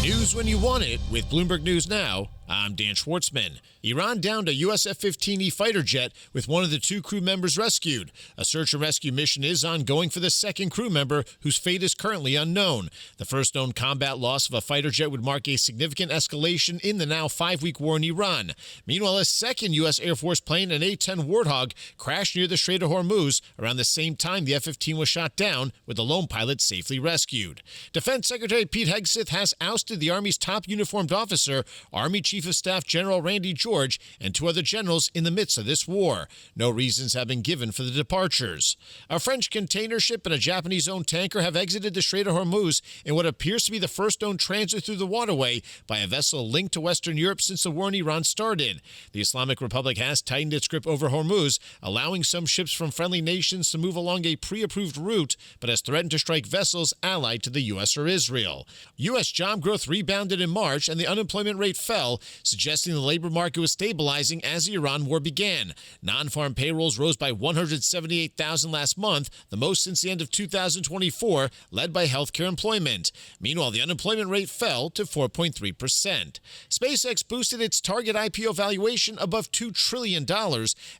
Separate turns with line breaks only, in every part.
News when you want it with Bloomberg News Now. I'm Dan Schwartzman. Iran downed a U.S. F-15E fighter jet with one of the two crew members rescued. A search and rescue mission is ongoing for the second crew member, whose fate is currently unknown. The first known combat loss of a fighter jet would mark a significant escalation in the now 5-week war in Iran. Meanwhile, a second U.S. Air Force plane, an A-10 Warthog, crashed near the Strait of Hormuz around the same time the F-15 was shot down, with the lone pilot safely rescued. Defense Secretary Pete Hegseth has ousted the Army's top uniformed officer, Army Chief of Staff General Randy George, and two other generals in the midst of this war. No reasons have been given for the departures. A French container ship and a Japanese-owned tanker have exited the Strait of Hormuz in what appears to be the first known transit through the waterway by a vessel linked to Western Europe since the war in Iran started. The Islamic Republic has tightened its grip over Hormuz, allowing some ships from friendly nations to move along a pre-approved route, but has threatened to strike vessels allied to the U.S. or Israel. U.S. job growth rebounded in March, and the unemployment rate fell, suggesting the labor market was stabilizing as the Iran war began. Non-farm payrolls rose by 178,000 last month, the most since the end of 2024, led by healthcare employment. Meanwhile, the unemployment rate fell to 4.3%. SpaceX boosted its target IPO valuation above $2 trillion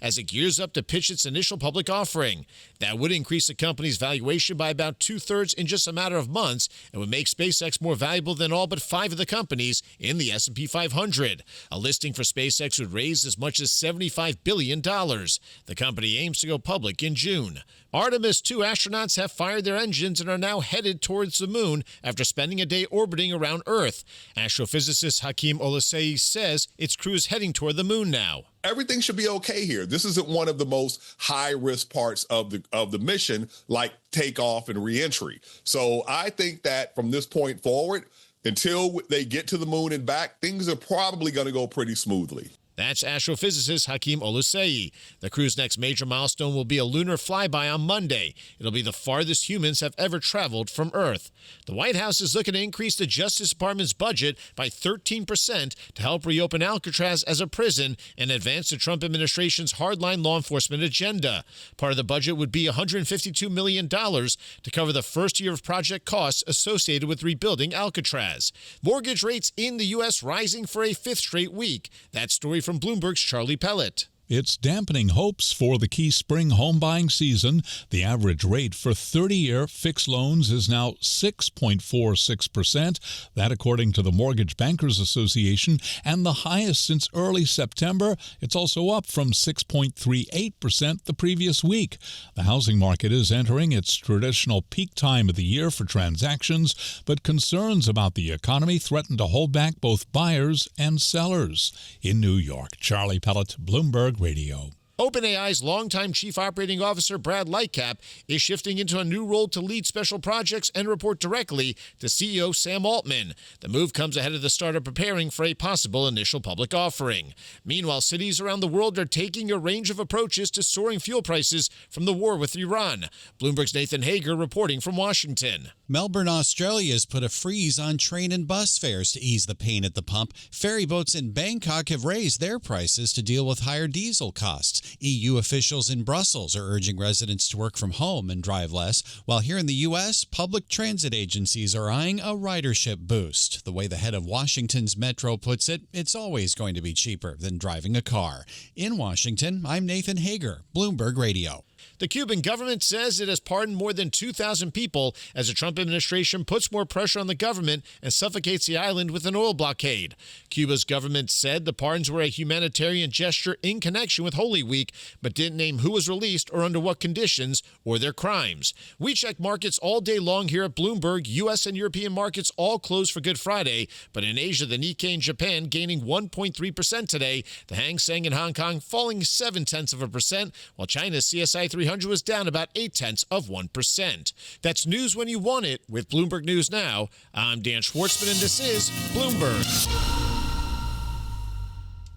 as it gears up to pitch its initial public offering. That would increase the company's valuation by about two-thirds in just a matter of months and would make SpaceX more valuable than all but 5 of the companies in the S&P 500. A listing for SpaceX would raise as much as $75 billion. The company aims to go public in June. Artemis 2 astronauts have fired their engines and are now headed towards the moon after spending a day orbiting around Earth. Astrophysicist Hakeem Olusei says its crew is heading toward the moon now.
Everything should be okay here. This isn't one of the most high-risk parts of the mission, like takeoff and reentry. So I think that from this point forward, until they get to the moon and back, things are probably going to go pretty smoothly.
That's astrophysicist Hakeem Olusei. The crew's next major milestone will be a lunar flyby on Monday. It'll be the farthest humans have ever traveled from Earth. The White House is looking to increase the Justice Department's budget by 13% to help reopen Alcatraz as a prison and advance the Trump administration's hardline law enforcement agenda. Part of the budget would be $152 million to cover the first year of project costs associated with rebuilding Alcatraz. Mortgage rates in the U.S. rising for a fifth straight week. That story from Bloomberg's Charlie Pellet.
It's dampening hopes for the key spring home buying season. The average rate for 30-year fixed loans is now 6.46%. That according to the Mortgage Bankers Association, and the highest since early September. It's also up from 6.38% the previous week. The housing market is entering its traditional peak time of the year for transactions, but concerns about the economy threaten to hold back both buyers and sellers. In New York, Charlie Pellet, Bloomberg Radio.
OpenAI's longtime chief operating officer, Brad Lightcap, is shifting into a new role to lead special projects and report directly to CEO Sam Altman. The move comes ahead of the startup preparing for a possible initial public offering. Meanwhile, cities around the world are taking a range of approaches to soaring fuel prices from the war with Iran. Bloomberg's Nathan Hager reporting from Washington.
Melbourne, Australia has put a freeze on train and bus fares to ease the pain at the pump. Ferry boats in Bangkok have raised their prices to deal with higher diesel costs. EU officials in Brussels are urging residents to work from home and drive less, while here in the U.S., public transit agencies are eyeing a ridership boost. The way the head of Washington's Metro puts it, it's always going to be cheaper than driving a car. In Washington, I'm Nathan Hager, Bloomberg Radio.
The Cuban government says it has pardoned more than 2,000 people as the Trump administration puts more pressure on the government and suffocates the island with an oil blockade. Cuba's government said the pardons were a humanitarian gesture in connection with Holy Week, but didn't name who was released or under what conditions or their crimes. We check markets all day long here at Bloomberg. U.S. and European markets all closed for Good Friday, but in Asia, the Nikkei in Japan gaining 1.3% today. The Hang Seng in Hong Kong falling 0.7%, while China's CSI 300 was down about 0.8%. That's news when you want it with Bloomberg News Now. I'm Dan Schwartzman, and this is Bloomberg.